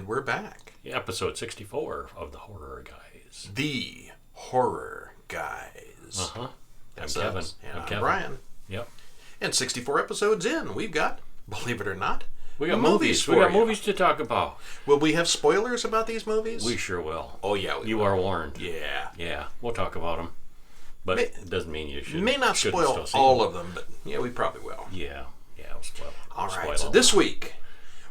we're back. Episode 64 of the Horror Guys. The Horror Guys. Uh-huh. That's I'm Kevin. us. And I'm Kevin. Brian. Yep. And 64 episodes in, we've got, believe it or not, We got movies We for got you. movies to talk about. Will we have spoilers about these movies? We sure will. Oh, yeah. You are warned. Yeah. Yeah, we'll talk about them. But it doesn't mean you should. May not shouldn't spoil still see all them. of them, but yeah, we probably will. Yeah, we'll spoil. All Spoil right, so all this of them. week,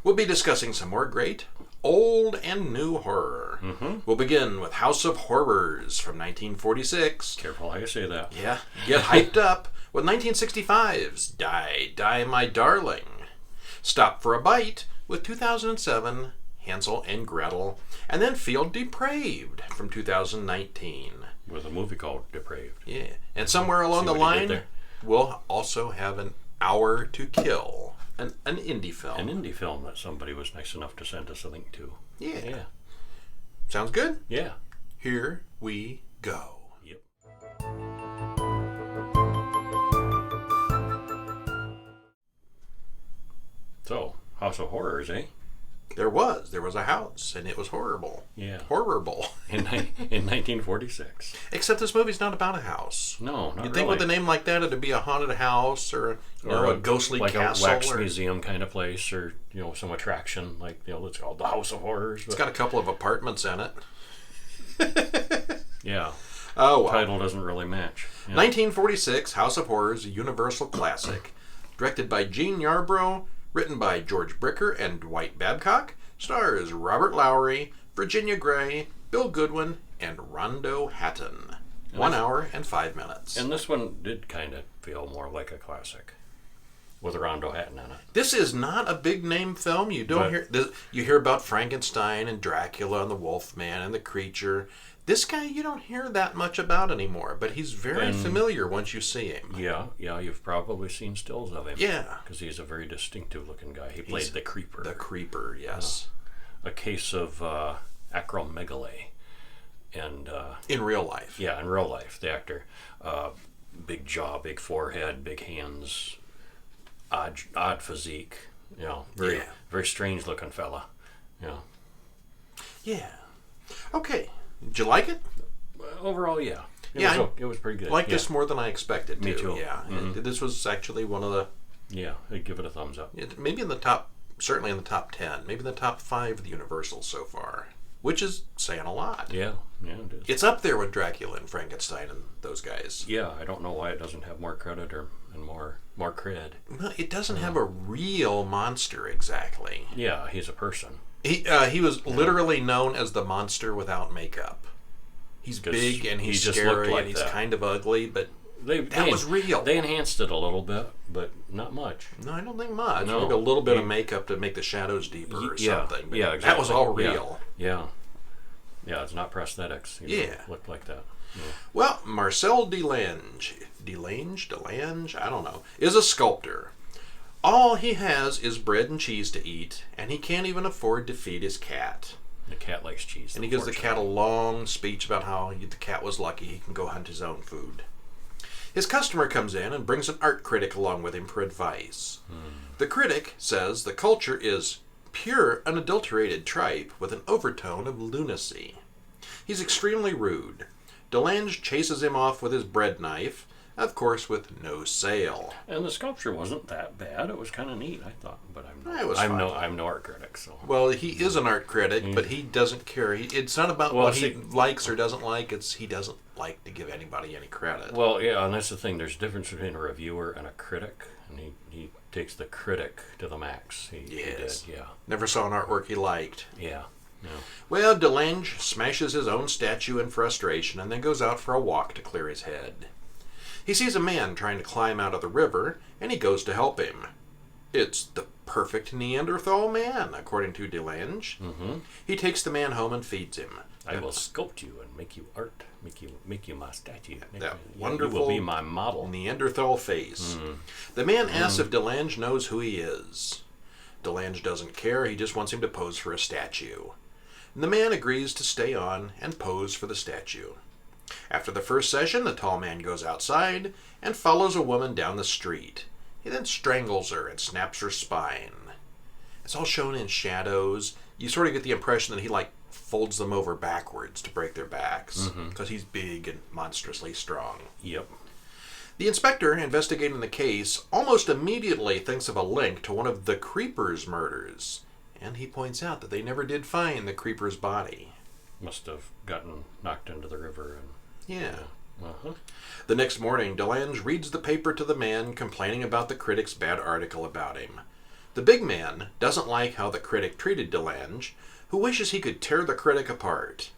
we'll be discussing some more great old and new horror. Mm-hmm. We'll begin with House of Horrors from 1946. Careful how you say that. Yeah, get hyped up with 1965's Die, Die, My Darling. Stop for a bite with 2007 Hansel and Gretel. And then feel Depraved from 2019. With a movie called Depraved. Yeah, and somewhere along See the what he did line, there? we'll also have An Hour to Kill, an indie film. An indie film that somebody was nice enough to send us a link to. Yeah. Sounds good? Yeah. Here we go. Yep. So, House of Horrors, eh? There was a house, and it was horrible. Yeah. Horrible. In 1946. Except this movie's not about a house. No, not You'd think with a name like that, it'd be a haunted house or a ghostly like castle. a wax or, museum kind of place, or some attraction like it's called the House of Horrors. It's got a couple of apartments in it. Yeah. Oh, well. Title doesn't really match. Yeah. 1946, House of Horrors, a Universal classic. Directed by Gene Yarbrough, written by George Bricker and Dwight Babcock, stars Robert Lowry, Virginia Gray, Bill Goodwin, and Rondo Hatton. 1 hour and 5 minutes. And this one did kind of feel more like a classic, with Rondo Hatton in it. This is not a big name film. You don't hear this, you hear about Frankenstein and Dracula and the Wolfman and the Creature. This guy you don't hear that much about anymore, but he's very familiar once you see him. Yeah, you've probably seen stills of him. Yeah. Because he's a very distinctive looking guy. He played the Creeper. The Creeper, yes. A case of acromegaly. And in real life. Yeah, in real life, the actor. Big jaw, big forehead, big hands, odd physique. Very strange looking fella. Yeah. Okay. Did you like it? Overall, yeah. It was pretty good. Like this more than I expected to. Me too. Yeah. Mm-hmm. This was actually one of the... Yeah, I'd give it a thumbs up. Maybe in the top... Certainly in the top 10. Maybe in the top 5 of the Universal so far. Which is saying a lot. Yeah, it is. It's up there with Dracula and Frankenstein and those guys. Yeah, I don't know why it doesn't have more credit and more cred. Well, it doesn't have a real monster exactly. Yeah, he's a person. He was literally known as the monster without makeup. He's big and he's scary and he's kind of ugly, but that was real. They enhanced it a little bit, but not much. No, I don't think much. No. Maybe a little bit of makeup to make the shadows deeper or something. But yeah, exactly. That was all real. Yeah, it's not prosthetics. It looked like that. Yeah. Well, Marcel Delange, I don't know, is a sculptor. All he has is bread and cheese to eat, and he can't even afford to feed his cat. The cat likes cheese. And he gives the cat a long speech about how the cat was lucky he can go hunt his own food. His customer comes in and brings an art critic along with him for advice. The critic says the culture is pure, unadulterated tripe with an overtone of lunacy. He's extremely rude. Delange chases him off with his bread knife, of course with no sale. And the sculpture wasn't that bad. It was kind of neat, I thought. But I'm no art critic, so. Well, he is an art critic, but he doesn't care. It's not about what he likes or doesn't like. He doesn't like to give anybody any credit. Well, yeah, and that's the thing. There's a difference between a reviewer and a critic, and he takes the critic to the max. He did, yeah. Never saw an artwork he liked. Yeah. Well, Delange smashes his own statue in frustration and then goes out for a walk to clear his head. He sees a man trying to climb out of the river, and he goes to help him. It's the perfect Neanderthal man, according to Delange. Mm-hmm. He takes the man home and feeds him. I will sculpt you and make you art, make you my statue. Wonderful. You will be my model. Neanderthal face. The man asks if Delange knows who he is. Delange doesn't care. He just wants him to pose for a statue. And the man agrees to stay on and pose for the statue. After the first session, the tall man goes outside and follows a woman down the street. He then strangles her and snaps her spine. It's all shown in shadows. You sort of get the impression that he like folds them over backwards to break their backs because he's big and monstrously strong. Yep. The inspector investigating the case almost immediately thinks of a link to one of the Creeper's murders, and he points out that they never did find the Creeper's body. Must have gotten knocked into the river. Yeah. Uh-huh. The next morning, DeLange reads the paper to the man complaining about the critic's bad article about him. The big man doesn't like how the critic treated DeLange, who wishes he could tear the critic apart.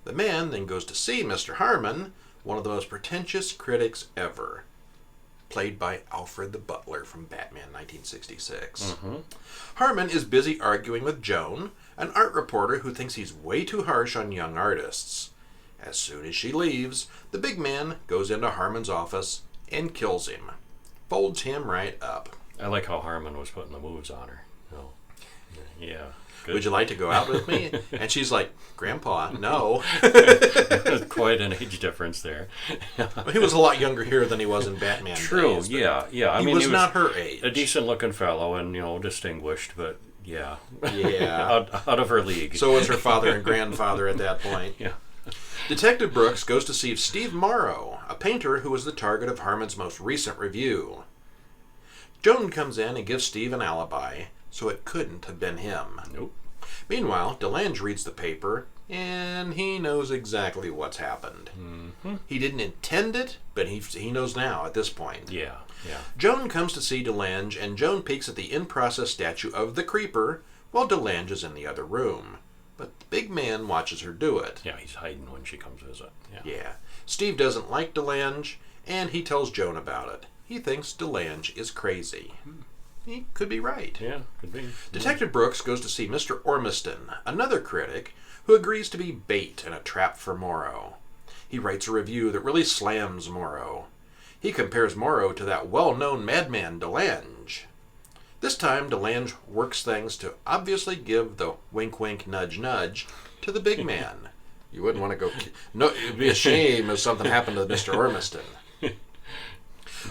The man then goes to see Mr. Harmon, one of the most pretentious critics ever, played by Alfred the Butler from Batman 1966. Harmon is busy arguing with Joan, an art reporter who thinks he's way too harsh on young artists. As soon as she leaves, the big man goes into Harmon's office and kills him. Folds him right up. I like how Harmon was putting the moves on her. Oh. Yeah. Good. Would you like to go out with me? And she's like, Grandpa, no. Quite an age difference there. He was a lot younger here than he was in Batman True, days, yeah. He was not her age. A decent-looking fellow and, distinguished, but yeah. Yeah. out of her league. So was her father and grandfather at that point. Yeah. Detective Brooks goes to see Steve Morrow, a painter who was the target of Harmon's most recent review. Joan comes in and gives Steve an alibi, so it couldn't have been him. Nope. Meanwhile, DeLange reads the paper, and he knows exactly what's happened. He didn't intend it, but he knows now at this point. Yeah. Joan comes to see DeLange, and Joan peeks at the in-process statue of the Creeper, while DeLange is in the other room. But the big man watches her do it. Yeah, he's hiding when she comes visit. Yeah. Steve doesn't like DeLange, and he tells Joan about it. He thinks DeLange is crazy. He could be right. Yeah, could be. Detective Brooks goes to see Mr. Ormiston, another critic, who agrees to be bait and a trap for Morrow. He writes a review that really slams Morrow. He compares Morrow to that well-known madman DeLange. This time, DeLange works things to obviously give the wink-wink, nudge-nudge to the big man. You wouldn't want to go... No, it would be a shame if something happened to Mr. Ormiston.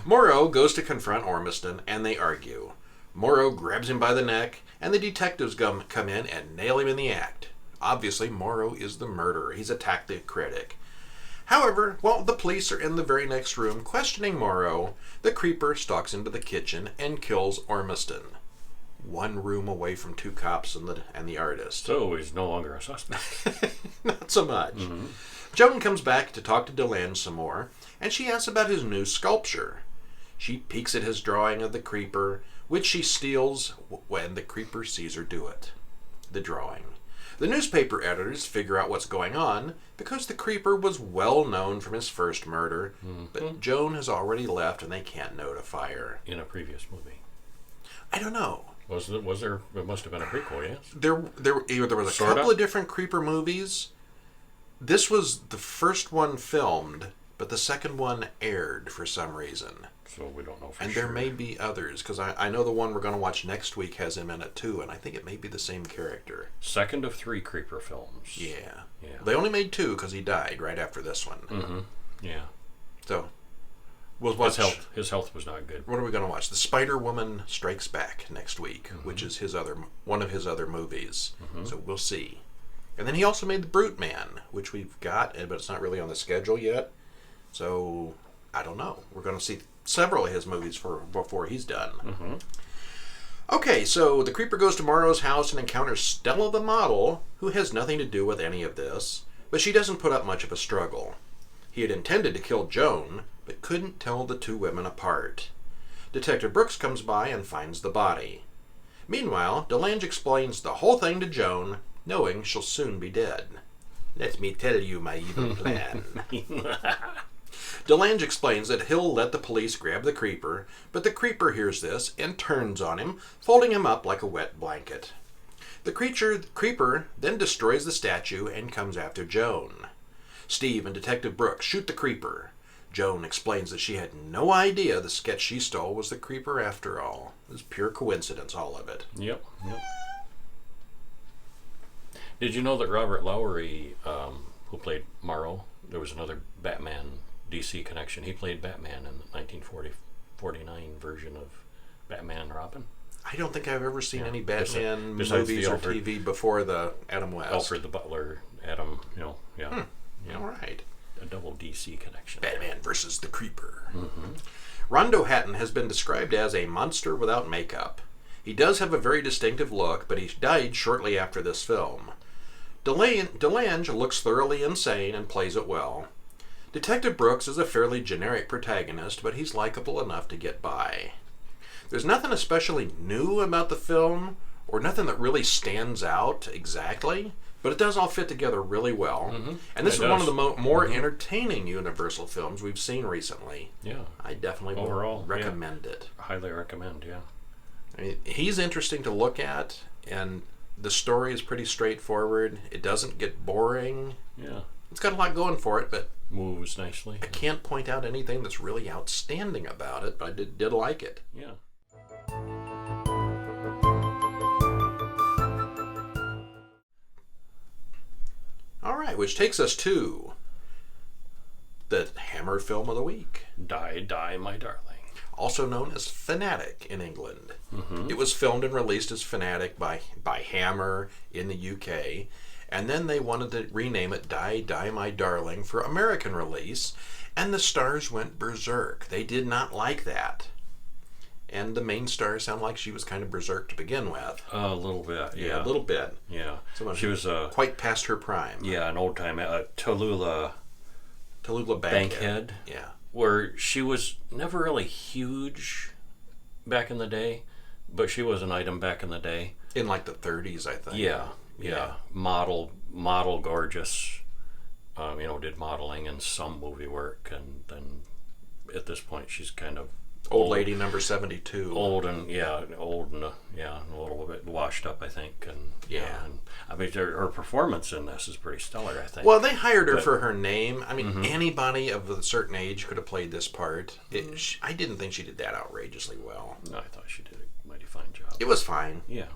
Morrow goes to confront Ormiston, and they argue. Morrow grabs him by the neck, and the detectives come in and nail him in the act. Obviously, Morrow is the murderer. He's attacked the critic. However, while the police are in the very next room questioning Morrow, the Creeper stalks into the kitchen and kills Ormiston. One room away from two cops and the artist. So he's no longer a suspect. Not so much. Joan comes back to talk to DeLange some more, and she asks about his new sculpture. She peeks at his drawing of the Creeper, which she steals when the Creeper sees her do it. The drawing. The newspaper editors figure out what's going on because the Creeper was well known from his first murder, but Joan has already left and they can't notify her. In a previous movie. I don't know. Was there? It must have been a prequel, yes. There was a couple of different Creeper movies. This was the first one filmed, but the second one aired for some reason. So we don't know for sure. And there may be others, because I know the one we're going to watch next week has him in it too, and I think it may be the same character. Second of 3 Creeper films. Yeah. They only made 2 because he died right after this one. Yeah. So, we'll watch. His health was not good. What are we going to watch? The Spider-Woman Strikes Back next week, which is one of his other movies. So we'll see. And then he also made The Brute Man, which we've got, but it's not really on the schedule yet. So, I don't know. We're going to see several of his movies before he's done. Okay, so the Creeper goes to Morrow's house and encounters Stella the model, who has nothing to do with any of this, but she doesn't put up much of a struggle. He had intended to kill Joan, but couldn't tell the two women apart. Detective Brooks comes by and finds the body. Meanwhile, DeLange explains the whole thing to Joan, knowing she'll soon be dead. Let me tell you my evil plan. DeLange explains that he'll let the police grab the Creeper, but the Creeper hears this and turns on him, folding him up like a wet blanket. The Creeper then destroys the statue and comes after Joan. Steve and Detective Brooks shoot the Creeper. Joan explains that she had no idea the sketch she stole was the Creeper after all. It was pure coincidence, all of it. Yep. Did you know that Robert Lowry, who played Morrow, there was another Batman DC connection. He played Batman in the 1949 version of Batman and Robin. I I don't think I've ever seen any Batman besides movies or Alfred, TV before the Adam West. Alfred the Butler, Adam, yeah. All right. A double DC connection. Batman versus the Creeper. Rondo Hatton has been described as a monster without makeup. He does have a very distinctive look, but he died shortly after this film. DeLange looks thoroughly insane and plays it well. Detective Brooks is a fairly generic protagonist, but he's likable enough to get by. There's nothing especially new about the film, or nothing that really stands out exactly, but it does all fit together really well. And this is one of the more entertaining Universal films we've seen recently. Yeah. I definitely Overall, recommend it. Highly recommend, yeah. I mean, he's interesting to look at, and the story is pretty straightforward. It doesn't get boring. Yeah. It's got a lot going for it, but Moves nicely. I can't point out anything that's really outstanding about it, but I did like it. Yeah. All right, which takes us to the Hammer film of the week. Die, Die, My Darling. Also known as Fanatic in England. It was filmed and released as Fanatic by Hammer in the UK, and then they wanted to rename it Die, Die, My Darling for American release, and the stars went berserk. They did not like that. And the main star sounded like she was kind of berserk to begin with. A little bit, yeah. A little bit. Yeah. Someone She was quite past her prime. yeah, an old time Tallulah Bankhead. Yeah. Where she was never really huge back in the day, but she was an item back in the day. In like the 30s, I think. Yeah. Model gorgeous. Did modeling and some movie work, and then at this point she's kind of Old lady number 72. Old and a little bit washed up, I think, and and I mean her performance in this is pretty stellar, I think. Well, they hired her for her name. I mean, anybody of a certain age could have played this part. I didn't think she did that outrageously well. No, I thought she did a mighty fine job. It was fine. Yeah.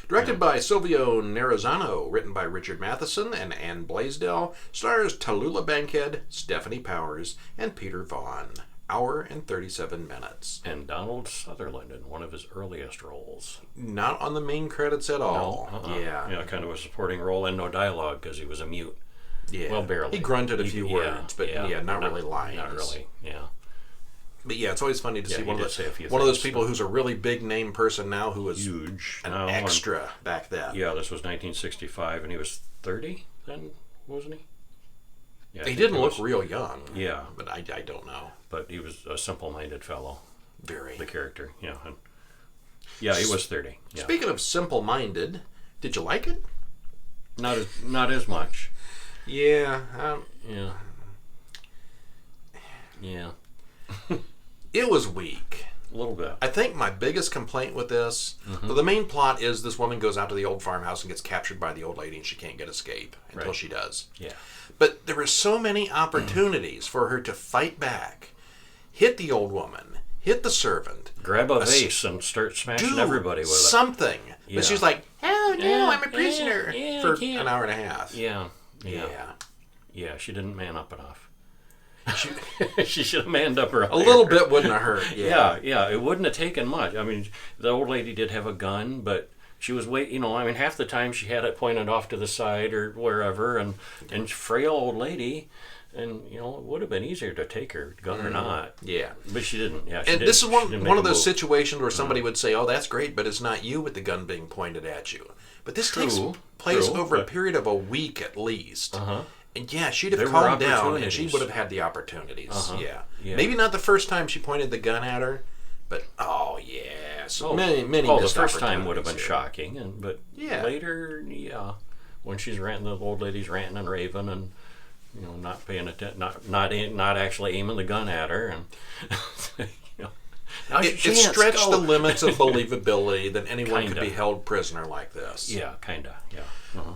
Directed by Silvio Nerozano, written by Richard Matheson and Ann Blaisdell, stars Tallulah Bankhead, Stephanie Powers, and Peter Vaughn. Hour and 37 minutes. And Donald Sutherland in one of his earliest roles. Not on the main credits at all. No, Yeah, kind of a supporting role and no dialogue because he was a mute. Yeah. Well, barely. He grunted a few words, but not really lines. Not really, yeah. But yeah, it's always funny to see one of things, those people who's a really big name person now who was huge. An extra back then. Yeah, this was 1965 and he was 30 then, wasn't he? Yeah, he didn't look real young. Yeah. But I don't know. But he was a simple-minded fellow. Very. The character, yeah. And yeah, he was 30. Yeah. Speaking of simple-minded, did you like it? Not as much. Yeah. Yeah. It was weak. A little bit. I think my biggest complaint with this, the main plot is this woman goes out to the old farmhouse and gets captured by the old lady and she can't get escape until she does. Yeah. But there were so many opportunities for her to fight back, hit the old woman, hit the servant. Grab a vase and start smashing everybody with it. Something. Yeah. But she's like, oh no, I'm a prisoner for an hour and a half. Yeah, she didn't man up enough. She should have manned up her. A little bit wouldn't have hurt. Yeah. It wouldn't have taken much. I mean, the old lady did have a gun, but she was half the time she had it pointed off to the side or wherever, and frail old lady, and it would have been easier to take her, gun or not. Yeah, but she didn't. Yeah, this is one of those situations where somebody would say, "Oh, that's great," but it's not you with the gun being pointed at you. But this takes place over a period of a week at least. And yeah, she'd have calmed down and she would have had the opportunities. Yeah. Maybe not the first time she pointed the gun at her, but many the first time would have been shocking, but later, when she's ranting, the old lady's ranting and raving and not paying attention, not actually aiming the gun at her, and it stretched the limits of believability that anyone could be held prisoner like this. Yeah, kinda. Yeah.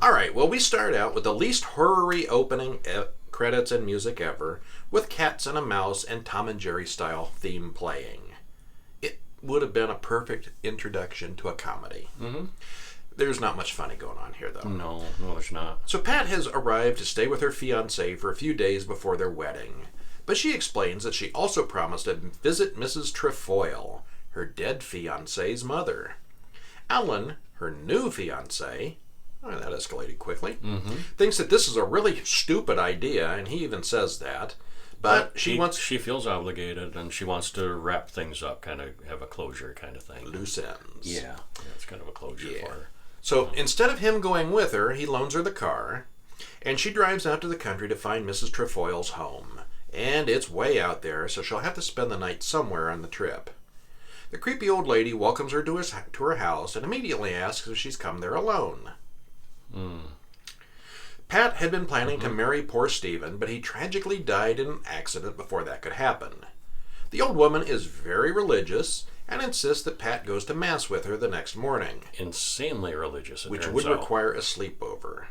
All right, well, we start out with the least horror-y opening credits and music ever, with cats and a mouse and Tom and Jerry style theme playing. It would have been a perfect introduction to a comedy. There's not much funny going on here, though. No, there's not. So Pat has arrived to stay with her fiancé for a few days before their wedding, but she explains that she also promised to visit Mrs. Trefoil, her dead fiancé's mother. Alan, her new fiancé, that escalated quickly, thinks that this is a really stupid idea, and he even says that. But she feels obligated, and she wants to wrap things up, kind of have a closure kind of thing. Loose ends. Yeah, it's kind of a closure for her. So instead of him going with her, he loans her the car, and she drives out to the country to find Mrs. Trefoil's home. And it's way out there, so she'll have to spend the night somewhere on the trip. The creepy old lady welcomes her to her house and immediately asks if she's come there alone. Pat had been planning to marry poor Stephen, but he tragically died in an accident before that could happen. The old woman is very religious and insists that Pat goes to Mass with her the next morning. Insanely religious, which would require a sleepover.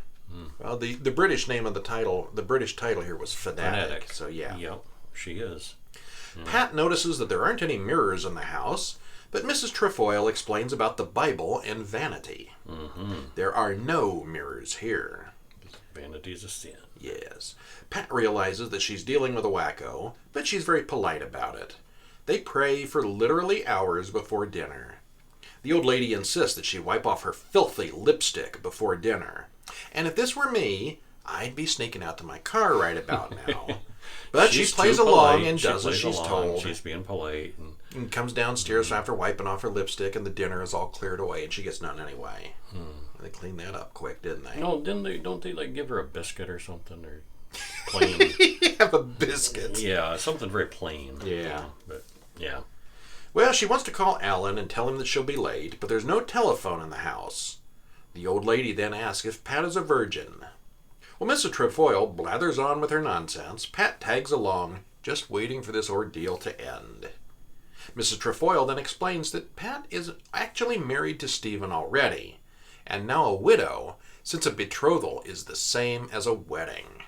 Well, the British name of the title, the British title here was Fanatic. So yeah. Yep, she is. Pat notices that there aren't any mirrors in the house, but Mrs. Trefoil explains about the Bible and vanity. There are no mirrors here. Vanity's a sin. Yes. Pat realizes that she's dealing with a wacko, but she's very polite about it. They pray for literally hours before dinner. The old lady insists that she wipe off her filthy lipstick before dinner. And if this were me, I'd be sneaking out to my car right about now. But she plays along and does as she's told. She's being polite. And comes downstairs after wiping off her lipstick, and the dinner is all cleared away, and she gets none anyway. They cleaned that up quick, didn't they? No, don't they like give her a biscuit or something, or plain? Have a biscuit. Yeah, something very plain. Yeah. But yeah. Well, she wants to call Alan and tell him that she'll be late, but there's no telephone in the house. The old lady then asks if Pat is a virgin. Well, Mrs. Trefoil blathers on with her nonsense. Pat tags along, just waiting for this ordeal to end. Mrs. Trefoil then explains that Pat is actually married to Stephen already, and now a widow, since a betrothal is the same as a wedding.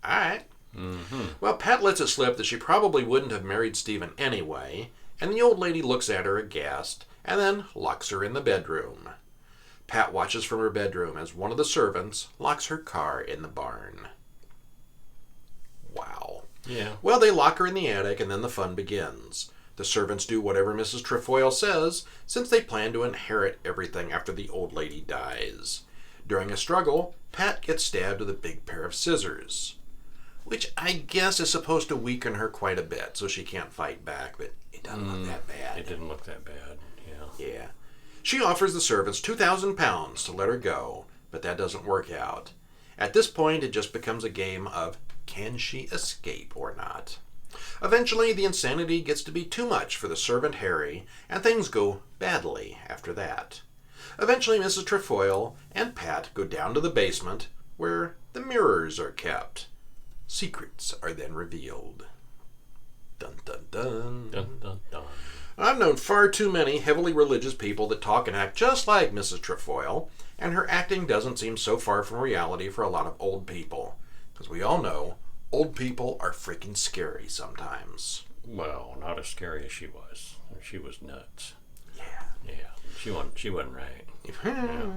All right. Well, Pat lets it slip that she probably wouldn't have married Stephen anyway, and the old lady looks at her aghast, and then locks her in the bedroom. Pat watches from her bedroom as one of the servants locks her car in the barn. Wow. Yeah. Well, they lock her in the attic, and then the fun begins. The servants do whatever Mrs. Trefoil says, since they plan to inherit everything after the old lady dies. During a struggle, Pat gets stabbed with a big pair of scissors, which I guess is supposed to weaken her quite a bit, so she can't fight back, but it doesn't look that bad. It didn't look that bad, yeah. Yeah. She offers the servants £2,000 to let her go, but that doesn't work out. At this point, it just becomes a game of can she escape or not. Eventually, the insanity gets to be too much for the servant Harry, and things go badly after that. Eventually, Mrs. Trefoil and Pat go down to the basement, where the mirrors are kept. Secrets are then revealed. Dun dun dun. Dun, dun, dun. I've known far too many heavily religious people that talk and act just like Mrs. Trefoil, and her acting doesn't seem so far from reality for a lot of old people. Because we all know, old people are freaking scary sometimes. Well, not as scary as she was. She was nuts. Yeah. Yeah, she wasn't right. Yeah.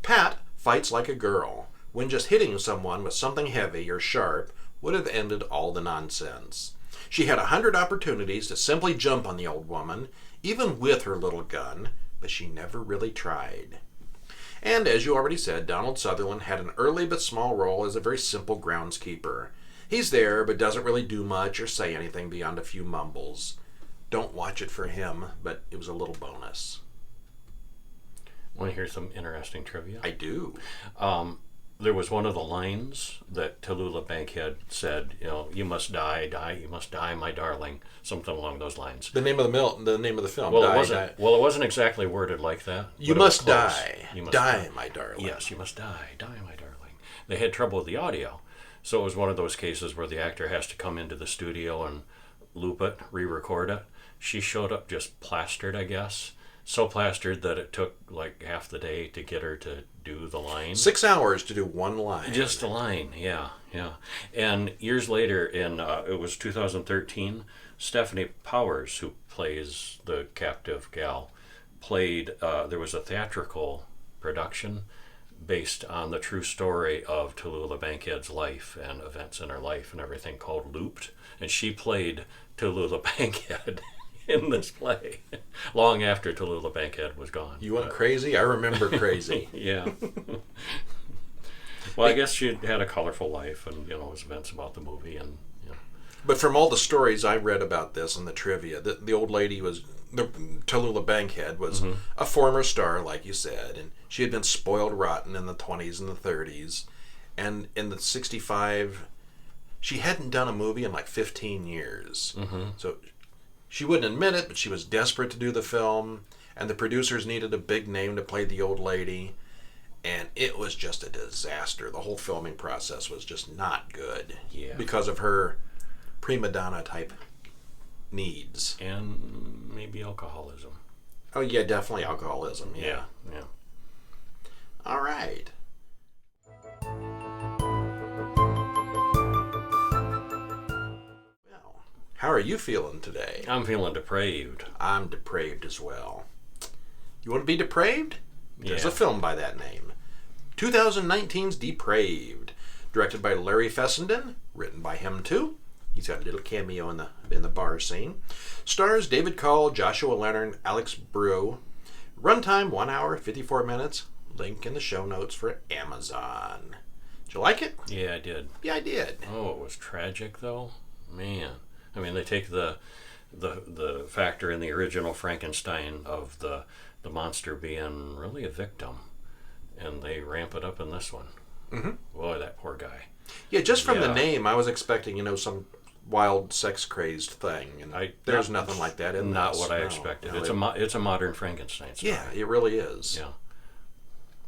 Pat fights like a girl, when just hitting someone with something heavy or sharp would have ended all the nonsense. She had 100 opportunities to simply jump on the old woman, even with her little gun, but she never really tried. And as you already said, Donald Sutherland had an early but small role as a very simple groundskeeper. He's there, but doesn't really do much or say anything beyond a few mumbles. Don't watch it for him, but it was a little bonus. Want to hear some interesting trivia? I do. There was one of the lines that Tallulah Bankhead said, you must die, you must die, my darling, something along those lines. The name of the film. Well, it wasn't exactly worded like that. You must die. You must die, my darling. Yes, you must die, my darling. They had trouble with the audio, so it was one of those cases where the actor has to come into the studio and loop it, re-record it. She showed up just plastered, I guess. So plastered that it took like half the day to get her to do the line. 6 hours to do one line. Just a line, yeah. And years later, it was 2013, Stephanie Powers, who plays the captive gal, played, there was a theatrical production based on the true story of Tallulah Bankhead's life and events in her life and everything called Looped. And she played Tallulah Bankhead in this play, long after Tallulah Bankhead was gone. You went crazy? I remember crazy. Yeah. Well, I guess she had a colorful life, and it was events about the movie, and But from all the stories I read about this and the trivia, the old lady was, Tallulah Bankhead was a former star, like you said, and she had been spoiled rotten in the 20s and the 30s, and in the 65, she hadn't done a movie in like 15 years. So she wouldn't admit it, but she was desperate to do the film, and the producers needed a big name to play the old lady. And it was just a disaster. The whole filming process was just not good. Yeah. Because of her prima donna type needs. And maybe alcoholism. Oh, yeah, definitely alcoholism. Yeah. Yeah. All right. Well, how are you feeling today? I'm feeling depraved. I'm depraved as well. You want to be depraved? There's a film by that name. 2019's Depraved, directed by Larry Fessenden, written by him too. He's got a little cameo in the bar scene. Stars David Call, Joshua Leonard, Alex Brew. Runtime 1 hour 54 minutes. Link in the show notes for Amazon. Did you like it? Yeah, I did. Yeah, I did. Oh, it was tragic though. Man, I mean, they take the factor in the original Frankenstein of the monster being really a victim, and they ramp it up in this one. Boy, that poor guy. Yeah, just from the name, I was expecting, some wild sex-crazed thing, and there's nothing like that in Not this. what I expected. It's a modern Frankenstein story. Yeah, it really is. Yeah.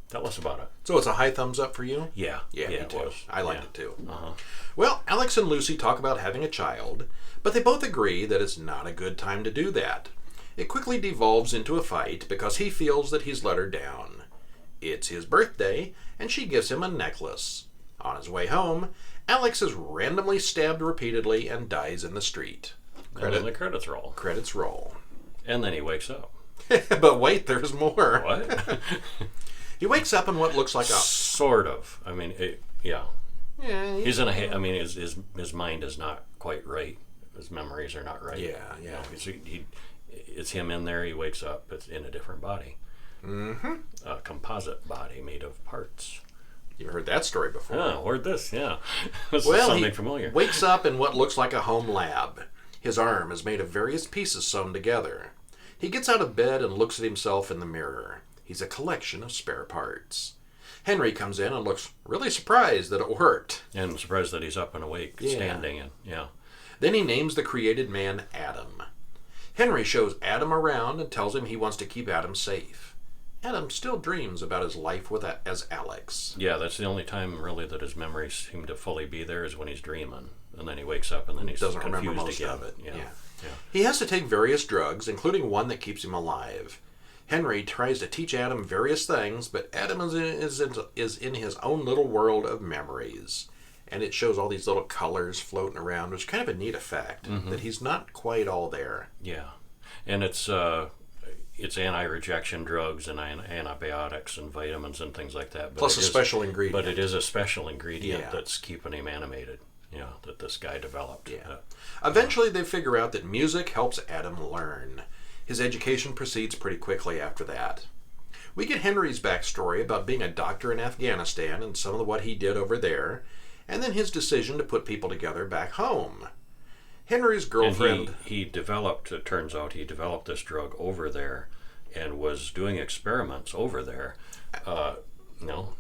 Tell us about it. So it's a high thumbs up for you? Yeah. Yeah, me it too. was. I liked it too. Uh-huh. Well, Alex and Lucy talk about having a child, but they both agree that it's not a good time to do that. It quickly devolves into a fight because he feels that he's let her down. It's his birthday, and she gives him a necklace. On his way home, Alex is randomly stabbed repeatedly and dies in the street. And then the credits roll. Credits roll. And then he wakes up. But wait, there's more. What? He wakes up in what looks like a... Sort of. I mean, yeah. Yeah. He's in a... I mean, his mind is not quite right. His memories are not right. Yeah. It's him in there. He wakes up. It's in a different body. A composite body made of parts. You've heard that story before. Oh, heard this, yeah. This is Well, something he familiar. wakes up in what looks like a home lab. His arm is made of various pieces sewn together. He gets out of bed and looks at himself in the mirror. He's a collection of spare parts. Henry comes in and looks really surprised that it worked. And I'm surprised that he's up and awake, standing, and Then he names the created man Adam. Henry shows Adam around and tells him he wants to keep Adam safe. Adam still dreams about his life as Alex. Yeah, that's the only time really that his memories seem to fully be there is when he's dreaming. And then he wakes up and then he's doesn't confused remember most again. of it. Yeah. He has to take various drugs, including one that keeps him alive. Henry tries to teach Adam various things, but Adam is in his own little world of memories. And it shows all these little colors floating around, which is kind of a neat effect, that he's not quite all there. Yeah. And it's anti-rejection drugs and antibiotics and vitamins and things like that. But Plus a special ingredient. But it is a special ingredient that's keeping him animated, that this guy developed. Yeah. Eventually they figure out that music helps Adam learn. His education proceeds pretty quickly after that. We get Henry's backstory about being a doctor in Afghanistan and some of what he did over there, and then his decision to put people together back home. Henry's girlfriend... And it turns out he developed this drug over there and was doing experiments over there.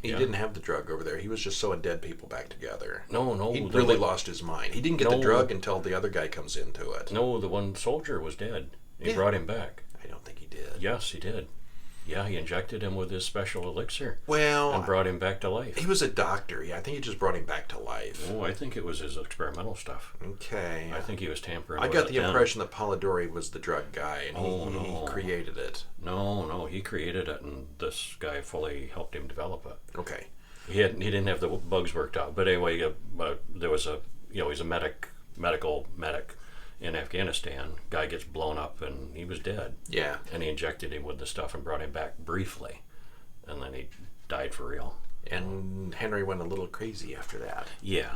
He didn't have the drug over there. He was just sewing dead people back together. No. He really lost his mind. He didn't get the drug until the other guy comes into it. No, the one soldier was dead. He brought him back. I don't think he did. Yes, he did. Yeah, he injected him with his special elixir. Well... And brought him back to life. He was a doctor. Yeah, I think he just brought him back to life. Oh, I think it was his experimental stuff. Okay. I think he was tampering I with got it the then. impression that Polidori was the drug guy, and he created it. No, he created it, and this guy fully helped him develop it. Okay. He didn't have the bugs worked out, but anyway, there was he's a medical medic in Afghanistan. Guy gets blown up, and he was dead. Yeah. And he injected him with the stuff and brought him back briefly, and then he died for real. And Henry went a little crazy after that. Yeah,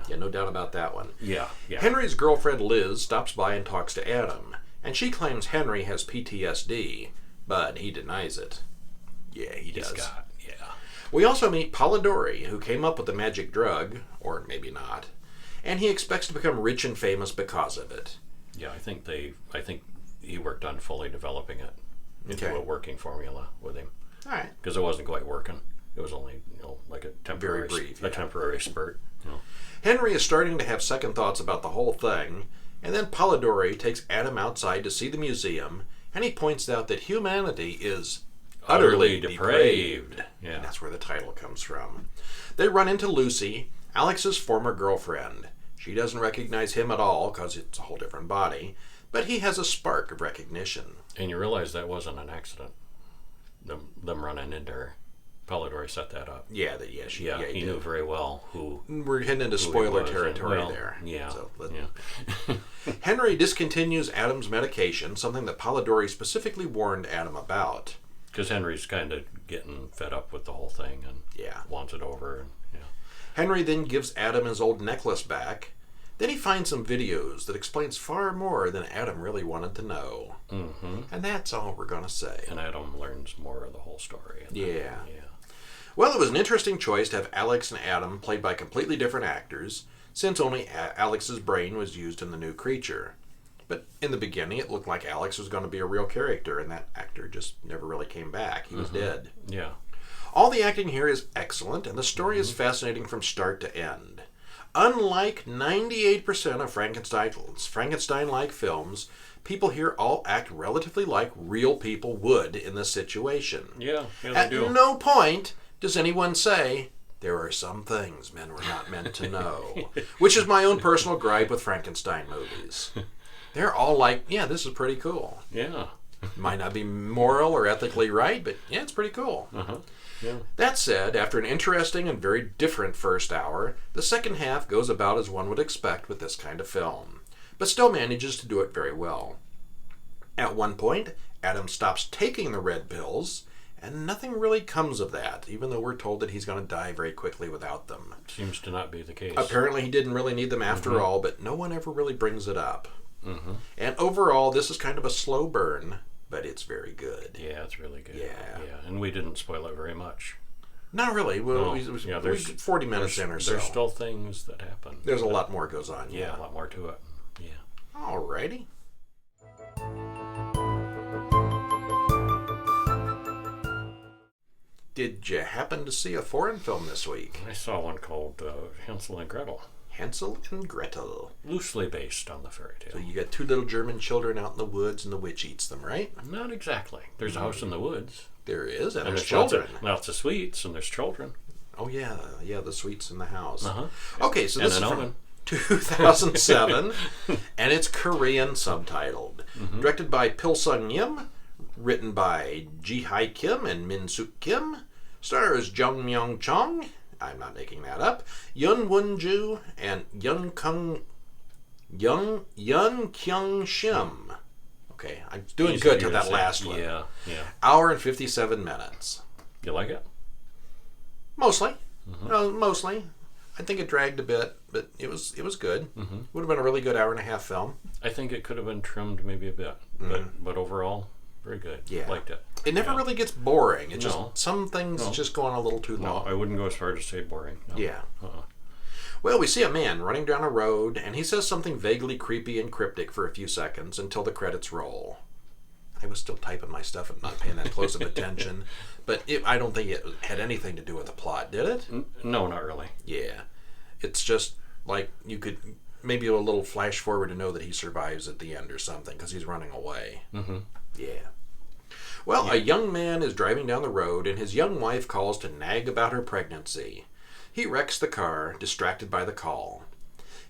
no doubt about that one. Yeah. Henry's girlfriend Liz stops by and talks to Adam, and she claims Henry has PTSD, but he denies it. Yeah, he does. We also meet Polidori, who came up with the magic drug, or maybe not, and he expects to become rich and famous because of it. Yeah, I think he worked on fully developing it into a working formula with him. All right. Because it wasn't quite working. It was only, like a temporary, very brief, temporary spurt. Henry is starting to have second thoughts about the whole thing, and then Polidori takes Adam outside to see the museum, and he points out that humanity is utterly depraved. Yeah. And that's where the title comes from. They run into Lucy, Alex's former girlfriend. She doesn't recognize him at all because it's a whole different body, but he has a spark of recognition. And you realize that wasn't an accident. Them running into her. Polidori set that up. He knew very well who. We're heading into spoiler territory there. Yeah. So Henry discontinues Adam's medication, something that Polidori specifically warned Adam about. Because Henry's kind of getting fed up with the whole thing and wants it over. And, Henry then gives Adam his old necklace back. Then he finds some videos that explains far more than Adam really wanted to know. Mm-hmm. And that's all we're going to say. And Adam learns more of the whole story. Yeah. Well, it was an interesting choice to have Alex and Adam played by completely different actors, since only Alex's brain was used in the new creature. But in the beginning, it looked like Alex was going to be a real character, and that actor just never really came back. He was dead. Yeah. All the acting here is excellent, and the story is fascinating from start to end. Unlike 98% of Frankenstein-like films, people here all act relatively like real people would in this situation. Yeah, At they do. no point does anyone say, there are some things men were not meant to know, which is my own personal gripe with Frankenstein movies. They're all like, yeah, this is pretty cool. Yeah. Might not be moral or ethically right, but yeah, it's pretty cool. Uh-huh. Yeah. That said, after an interesting and very different first hour, the second half goes about as one would expect with this kind of film, but still manages to do it very well. At one point, Adam stops taking the red pills, and nothing really comes of that, even though we're told that he's going to die very quickly without them. Seems to not be the case. Apparently he didn't really need them after all, but no one ever really brings it up. Mm-hmm. And overall, this is kind of a slow burn, but it's very good. Yeah, it's really good. Yeah. And we didn't spoil it very much. Not really. Well, No. there's 40 minutes in or so. There's still things that happen. There's a lot more goes on. Yeah, a lot more to it. Yeah. Alrighty. Did you happen to see a foreign film this week? I saw one called Hansel and Gretel. Hansel and Gretel. Loosely based on the fairy tale. So you got two little German children out in the woods and the witch eats them, right? Not exactly. There's a house in the woods. There is, and there's lots children. Lots of sweets, and there's children. Oh, yeah, the sweets in the house. Uh-huh. Okay, so this And is an from oven. 2007, and it's Korean subtitled. Mm-hmm. Directed by Pil Sung Yim, written by Ji Hai Kim and Min Suk Kim, stars Jung Myung Chong, I'm not making that up, Yun Won Ju, and Yun Kyung Shim. Okay, I'm doing good to that last one. Yeah. Hour and 57 minutes. You like it? Mostly. Mm-hmm. Mostly. I think it dragged a bit, but it was good. Mm-hmm. Would have been a really good hour and a half film. I think it could have been trimmed maybe a bit, but overall, very good. Yeah. Liked it. It never really gets boring. It just No. some things just go on a little too No, long. I wouldn't go as far as to say boring. No. Yeah. Uh-uh. Well, we see a man running down a road, and he says something vaguely creepy and cryptic for a few seconds until the credits roll. I was still typing my stuff and not paying that close of attention, but I don't think it had anything to do with the plot, did it? No, not really. Yeah. It's just like you could maybe a little flash forward to know that he survives at the end or something because he's running away. Mm-hmm. Yeah. Well, a young man is driving down the road, and his young wife calls to nag about her pregnancy. He wrecks the car, distracted by the call.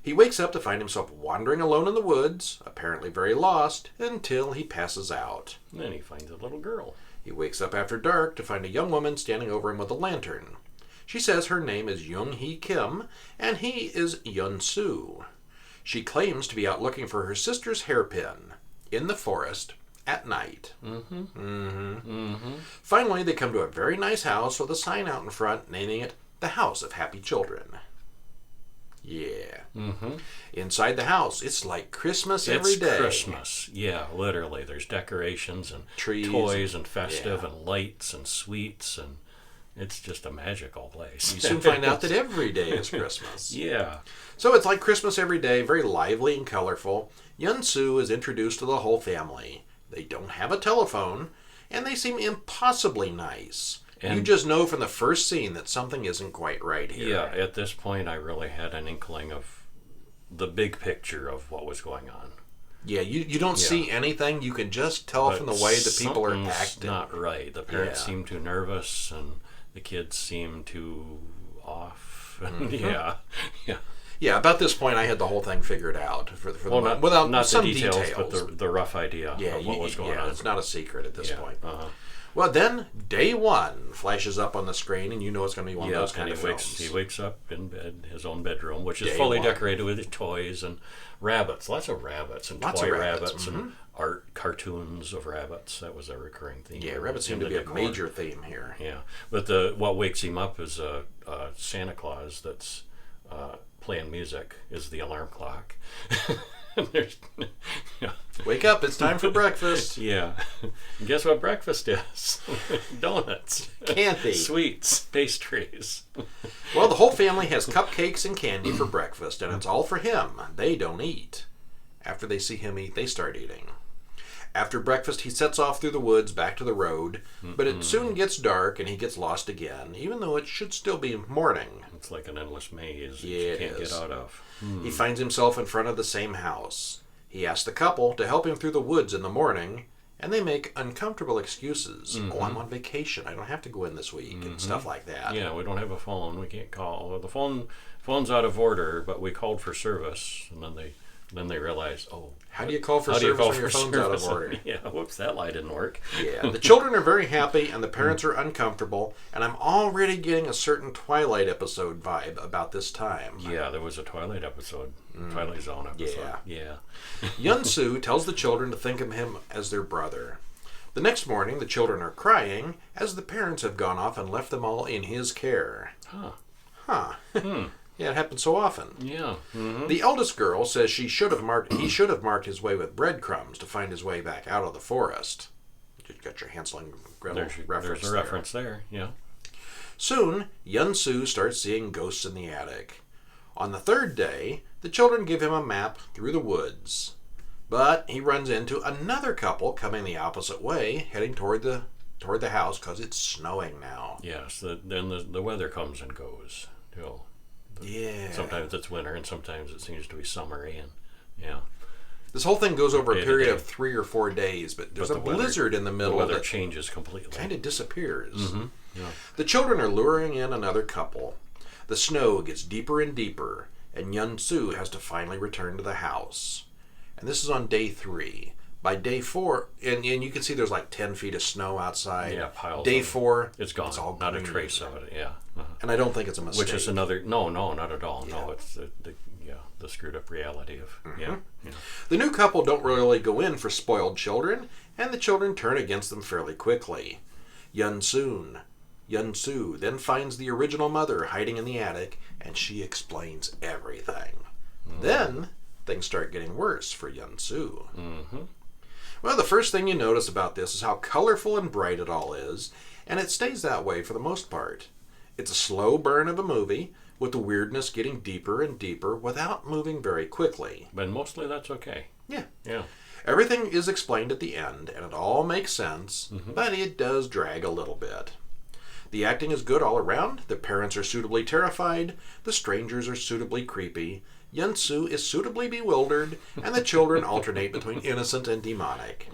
He wakes up to find himself wandering alone in the woods, apparently very lost, until he passes out. And then he finds a little girl. He wakes up after dark to find a young woman standing over him with a lantern. She says her name is Young Hee Kim, and he is Yun Soo. She claims to be out looking for her sister's hairpin in the forest at night. Mm-hmm. Mm-hmm. Mm-hmm. Finally, they come to a very nice house with a sign out in front naming it the House of Happy Children. Yeah. Mm-hmm. Inside the house, it's like Christmas every day. It's Christmas. Yeah, literally. There's decorations and Trees toys and festive yeah. and lights and sweets, and it's just a magical place. You soon find out that every day is Christmas. Yeah. So it's like Christmas every day, very lively and colorful. Yun-Soo is introduced to the whole family. They don't have a telephone, and they seem impossibly nice. And you just know from the first scene that something isn't quite right here. Yeah, at this point I really had an inkling of the big picture of what was going on. Yeah, you don't see anything. You can just tell from the way the people are acting. Not right. The parents seem too nervous, and the kids seem too off. Yeah. Yeah, about this point, I had the whole thing figured out without not some the details, but the rough idea of what was going on. It's not a secret at this point. Uh-huh. Well, then day one flashes up on the screen, and you know it's going to be one of those kind of films. He wakes up in bed, his own bedroom, which is fully decorated with toys and rabbits. Lots of rabbits and toy rabbits and art cartoons of rabbits. That was a recurring theme. Yeah, rabbits seem to be a major theme here. Yeah, but what wakes him up is a Santa Claus that's playing music, is the alarm clock. Wake up, it's time for breakfast. Yeah. And guess what breakfast is? Donuts. Candy. Sweets. Pastries. Well, the whole family has cupcakes and candy for breakfast, and it's all for him. They don't eat. After they see him eat, they start eating. After breakfast, he sets off through the woods back to the road, but it soon gets dark and he gets lost again, even though it should still be morning. It's like an endless maze that you can't get out of. He finds himself in front of the same house. He asks the couple to help him through the woods in the morning, and they make uncomfortable excuses. Oh, I'm on vacation. I don't have to go in this week, and stuff like that. Yeah, we don't have a phone. We can't call. Well, the phone's out of order, but we called for service, and then they realize, how do you call for service when your phone's out of order? Yeah, whoops, that lie didn't work. Yeah, the children are very happy and the parents are uncomfortable, and I'm already getting a certain Twilight episode vibe about this time. Yeah, there was a Twilight episode, Twilight Zone episode. Yeah. Yun-Soo tells the children to think of him as their brother. The next morning, the children are crying as the parents have gone off and left them all in his care. Yeah, it happens so often. Yeah. The eldest girl says he should have marked his way with breadcrumbs to find his way back out of the forest. You got your Hansel and Gretel reference. There's a reference there. Yeah. Soon, Yun-Soo starts seeing ghosts in the attic. On the third day, the children give him a map through the woods, but he runs into another couple coming the opposite way, heading toward the house because it's snowing now. Yes. Then the weather comes and goes. Sometimes it's winter and sometimes it seems to be summery, and this whole thing goes over a period of 3 or 4 days, but there's a blizzard in the middle. The weather changes completely. Kind of disappears. Yeah. The children are luring in another couple. The snow gets deeper and deeper, and Yun-Soo has to finally return to the house. And this is on day 3. By day 4, and you can see there's like 10 feet of snow outside. Yeah, piles. Day 4, it's gone. It's all not green. A trace of it. Yeah. And I don't think it's a mistake. Which is another no, not at all. Yeah. No, it's the screwed up reality of The new couple don't really go in for spoiled children, and the children turn against them fairly quickly. Yun-Soo then finds the original mother hiding in the attic, and she explains everything. Then things start getting worse for Yun-Soo. Well, the first thing you notice about this is how colorful and bright it all is, and it stays that way for the most part. It's a slow burn of a movie, with the weirdness getting deeper and deeper without moving very quickly. But mostly that's okay. Yeah. Yeah. Everything is explained at the end, and it all makes sense, but it does drag a little bit. The acting is good all around, the parents are suitably terrified, the strangers are suitably creepy, Yun-Soo is suitably bewildered, and the children alternate between innocent and demonic.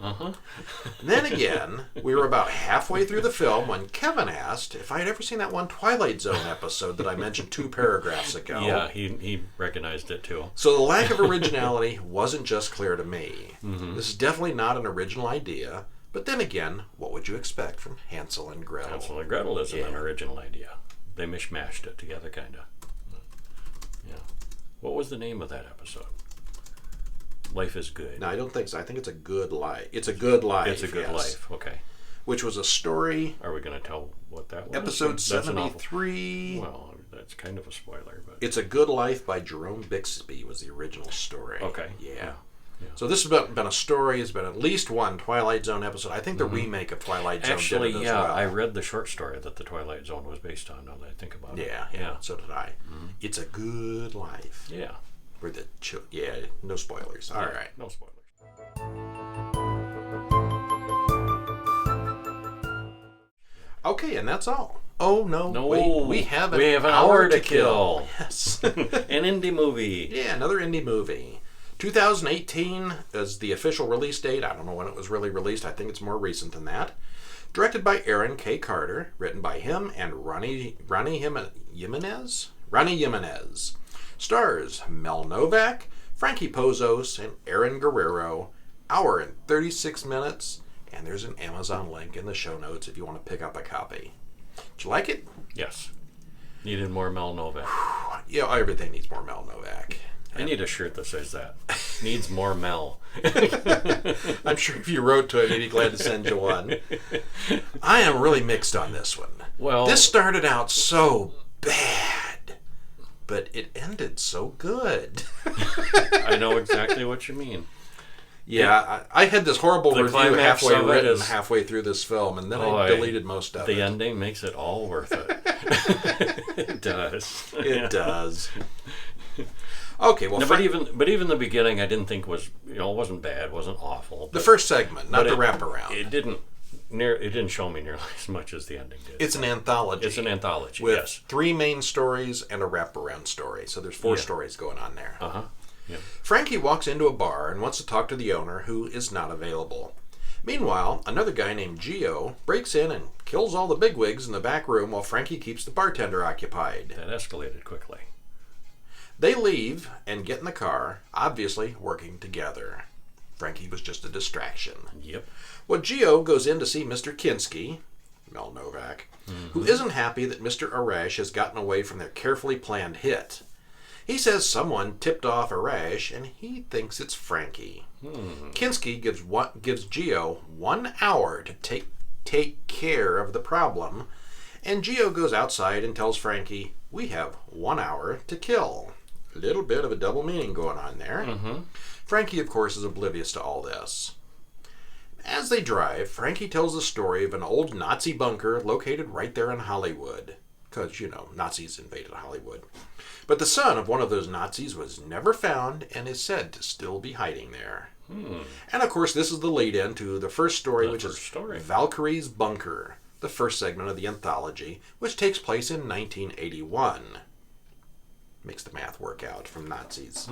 Then again, we were about halfway through the film when Kevin asked if I had ever seen that one Twilight Zone episode that I mentioned 2 paragraphs ago. Yeah, he recognized it too. So the lack of originality wasn't just clear to me. This is definitely not an original idea, but then again, what would you expect from Hansel and Gretel? Hansel and Gretel isn't an original idea. They mishmashed it together, kind of. What was the name of that episode? Life is Good. No, I don't think so. I think it's A Good Life. It's A Good Life. It's A Good Life. Okay. Which was a story. Are we going to tell what that was? Episode 73. Well, that's kind of a spoiler, but It's a Good Life by Jerome Bixby was the original story. Okay. Yeah. Yeah. So this has been a story. It's been at least one Twilight Zone episode. I think the remake of Twilight Zone Actually, did it as well. I read the short story that the Twilight Zone was based on, now that I think about it. Yeah, so did I. It's a Good Life. Yeah. Where the no spoilers. All right. No spoilers. Okay, and that's all. Oh, no, No, wait. We have an hour to kill. Yes. An indie movie. Yeah, another indie movie. 2018 is the official release date. I don't know when it was really released. I think it's more recent than that. Directed by Aaron K. Carter. Written by him and Ronnie Jimenez. Stars Mel Novak, Frankie Pozos, and Aaron Guerrero. Hour and 36 minutes. And there's an Amazon link in the show notes if you want to pick up a copy. Did you like it? Yes. Needed more Mel Novak. Yeah, everything needs more Mel Novak. I need a shirt that says that. Needs more Mel. I'm sure if you wrote to him, he'd be glad to send you one. I am really mixed on this one. Well, this started out so bad, but it ended so good. I know exactly what you mean. Yeah, I had this horrible The review climax halfway of it written is- halfway through this film, and then I deleted most of it. The ending makes it all worth it. It does. It does. Okay, well, No, but even the beginning, I didn't think was, it wasn't bad, wasn't awful. the first segment, not the it- wraparound. It didn't show me nearly as much as the ending did. It's an anthology. It's an anthology. with Yes. 3 main stories and a wraparound story. So there's 4 stories going on there. Yeah. Frankie walks into a bar and wants to talk to the owner, who is not available. Meanwhile, another guy named Gio breaks in and kills all the bigwigs in the back room while Frankie keeps the bartender occupied. That escalated quickly. They leave and get in the car, obviously working together. Frankie was just a distraction. Yep. Well, Gio goes in to see Mr. Kinski, Mel Novak, who isn't happy that Mr. Arash has gotten away from their carefully planned hit. He says someone tipped off Arash, and he thinks it's Frankie. Kinski gives Gio 1 hour to take care of the problem, and Gio goes outside and tells Frankie, "We have 1 hour to kill." A little bit of a double meaning going on there. Frankie, of course, is oblivious to all this. As they drive, Frankie tells the story of an old Nazi bunker located right there in Hollywood. Because, Nazis invaded Hollywood. But the son of one of those Nazis was never found and is said to still be hiding there. And, of course, this is the lead-in to the first story, which is Valkyrie's Bunker, the first segment of the anthology, which takes place in 1981. Makes the math work out from Nazis.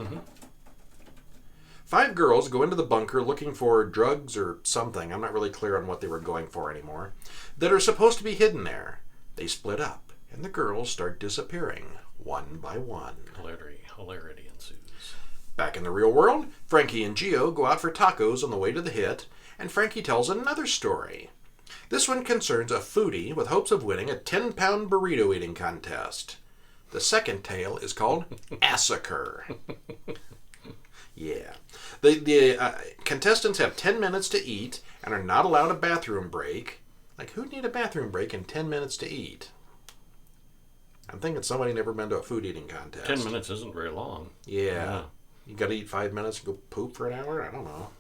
5 girls go into the bunker looking for drugs or something, I'm not really clear on what they were going for anymore, that are supposed to be hidden there. They split up, and the girls start disappearing, one by one. Hilarity ensues. Back in the real world, Frankie and Gio go out for tacos on the way to the hit, and Frankie tells another story. This one concerns a foodie with hopes of winning a 10-pound burrito eating contest. The second tale is called Assacre. Yeah. The contestants have 10 minutes to eat and are not allowed a bathroom break. Like, who'd need a bathroom break in 10 minutes to eat? I'm thinking somebody never been to a food eating contest. 10 minutes isn't very long. Yeah. You gotta eat 5 minutes and go poop for an hour? I don't know.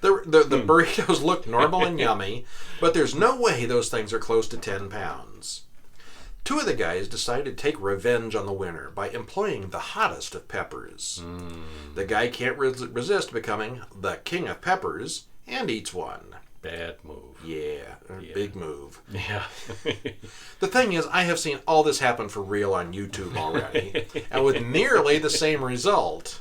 The burritos look normal and yummy, but there's no way those things are close to 10 pounds. 2 of the guys decide to take revenge on the winner by employing the hottest of peppers. The guy can't resist becoming the king of peppers and eats one. Bad move. Yeah, big move. Yeah. The thing is, I have seen all this happen for real on YouTube already, and with nearly the same result.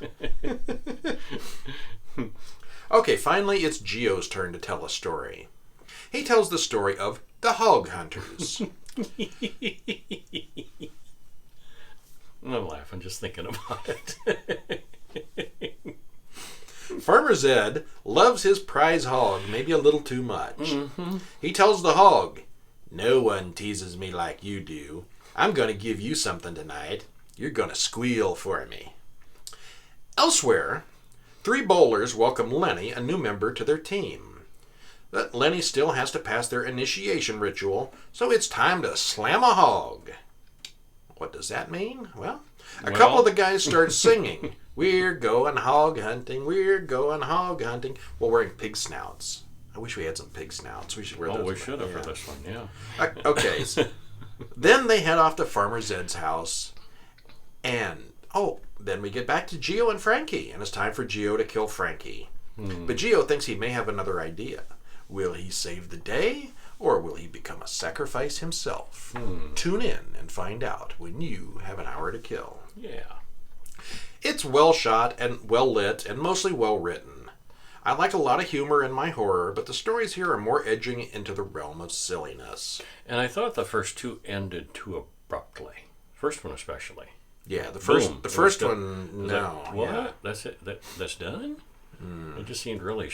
Okay, finally it's Gio's turn to tell a story. He tells the story of the hog hunters. I'm laughing just thinking about it. Farmer Zed loves his prize hog maybe a little too much. He tells the hog, "No one teases me like you do. I'm going to give you something tonight. You're going to squeal for me." Elsewhere, 3 bowlers welcome Lenny, a new member, to their team. But Lenny still has to pass their initiation ritual, so it's time to slam a hog. What does that mean? Well, a couple of the guys start singing, "We're going hog hunting, we're going hog hunting," while wearing pig snouts. I wish we had some pig snouts. We should wear those. We should have for this one, yeah. Okay. Then they head off to Farmer Zed's house, and then we get back to Geo and Frankie, and it's time for Geo to kill Frankie. But Geo thinks he may have another idea. Will he save the day, or will he become a sacrifice himself? Tune in and find out when you have an hour to kill. Yeah. It's well shot and well lit and mostly well written. I like a lot of humor in my horror, but the stories here are more edging into the realm of silliness. And I thought the first two ended too abruptly. First one especially. Yeah, the first one, no. What? Yeah. That's it? That's done? It just seemed really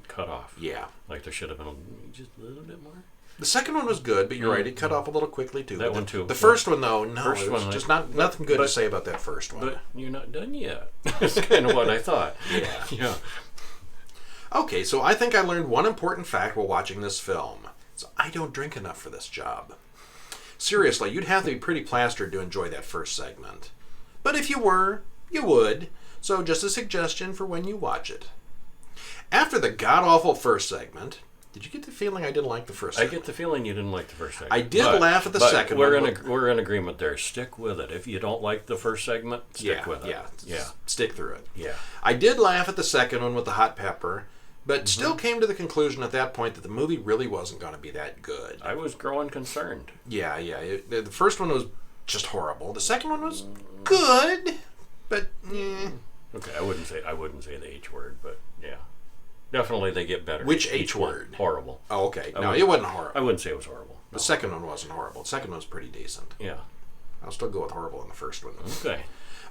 cut off. Yeah. Like there should have been just a little bit more. The second one was good, but you're right, it cut off a little quickly too. That one too. The first one, though, no, First it was one, just nothing good to say about that first one. But you're not done yet. That's kind of what I thought. Yeah. Yeah. Okay, so I think I learned one important fact while watching this film. So I don't drink enough for this job. Seriously, you'd have to be pretty plastered to enjoy that first segment. But if you were, you would. So just a suggestion for when you watch it. After the god-awful first segment, did you get the feeling I didn't like the first segment? I get the feeling you didn't like the first segment. I did laugh at the second one. We're in agreement there. Stick with it. If you don't like the first segment, stick with it. Yeah. Stick through it. Yeah. I did laugh at the second one with the hot pepper, but still came to the conclusion at that point that the movie really wasn't going to be that good. I was growing concerned. Yeah. The first one was just horrible. The second one was good, but Okay, I wouldn't say the H word, but yeah. Definitely they get better. Which H word? Horrible. Oh, okay. No, it wasn't horrible. I wouldn't say it was horrible. The second one wasn't horrible. The second one was pretty decent. Yeah. I'll still go with horrible in the first one. Okay.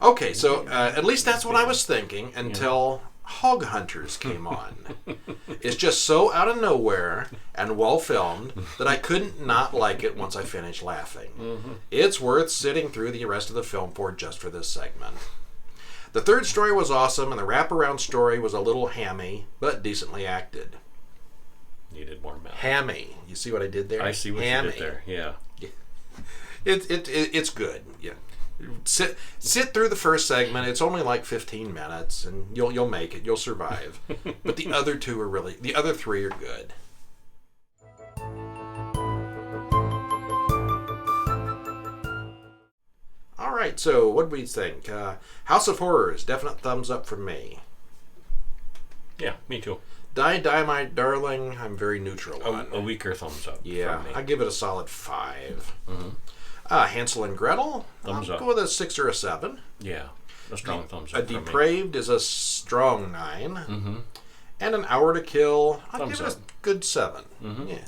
Okay, so at least that's what I was thinking until Hog Hunters came on. It's just so out of nowhere and well filmed that I couldn't not like it once I finished laughing. It's worth sitting through the rest of the film for just for this segment. The third story was awesome, and the wraparound story was a little hammy, but decently acted. Needed more milk. Hammy. You see what I did there? I see what you did there. Yeah. It's good. Yeah. Sit through the first segment. It's only like 15 minutes, and you'll make it. You'll survive. But the other three are good. All right. So what do we think? House of Horrors. Definite thumbs up from me. Yeah, me too. Die, My Darling. I'm very neutral on. A weaker thumbs up. Yeah, from me. I give it a solid 5. Hansel and Gretel. Thumbs up. Go with a 6 or a 7. Yeah, a strong thumbs up. A Depraved is a strong 9. And An Hour to Kill. I'll give it a good 7.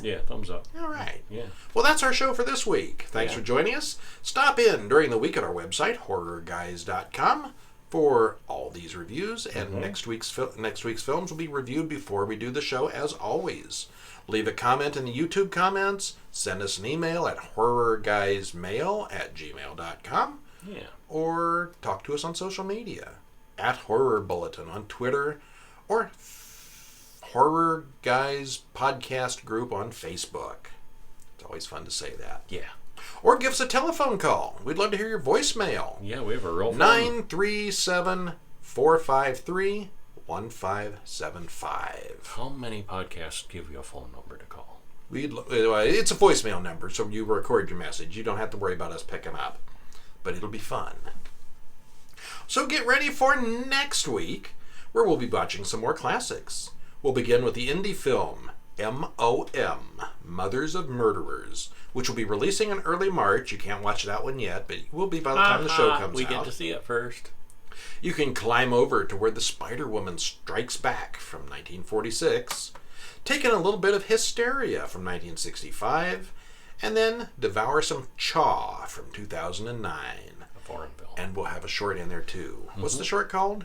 Yeah, thumbs up. All right. Yeah. Well, that's our show for this week. Thanks for joining us. Stop in during the week at our website, horrorguys.com, for all these reviews. And next week's films will be reviewed before we do the show, as always. Leave a comment in the YouTube comments. Send us an email at horrorguysmail@gmail.com. Yeah. Or talk to us on social media at Horror Bulletin on Twitter, or Horror Guys Podcast Group on Facebook. It's always fun to say that. Yeah. Or give us a telephone call. We'd love to hear your voicemail. Yeah, we have a real 937-453-1575. How many podcasts give you a phone number to call? It's a voicemail number, so you record your message. You don't have to worry about us picking up. But it'll be fun. So get ready for next week, where we'll be watching some more classics. We'll begin with the indie film M.O.M, Mothers of Murderers, which will be releasing in early March. You can't watch that one yet, but it will be by the time the show comes out. We get to see it first. You can climb over to where the Spider-Woman strikes back from 1946, take in a little bit of Hysteria from 1965, and then devour some Chaw from 2009. A foreign film. And we'll have a short in there too. What's the short called?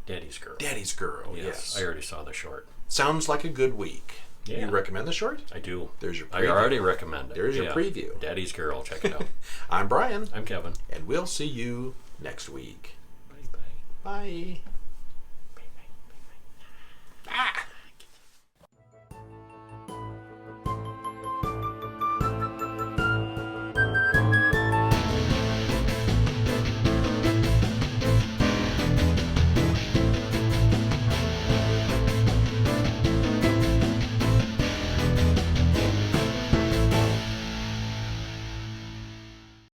Daddy's Girl. Daddy's Girl, yes. I already saw the short. Sounds like a good week. Yeah. You recommend the short? I do. There's your preview. I already recommend it. There's your preview. Daddy's Girl. Check it out. I'm Brian. I'm Kevin. And we'll see you next week. Bye-bye. Bye.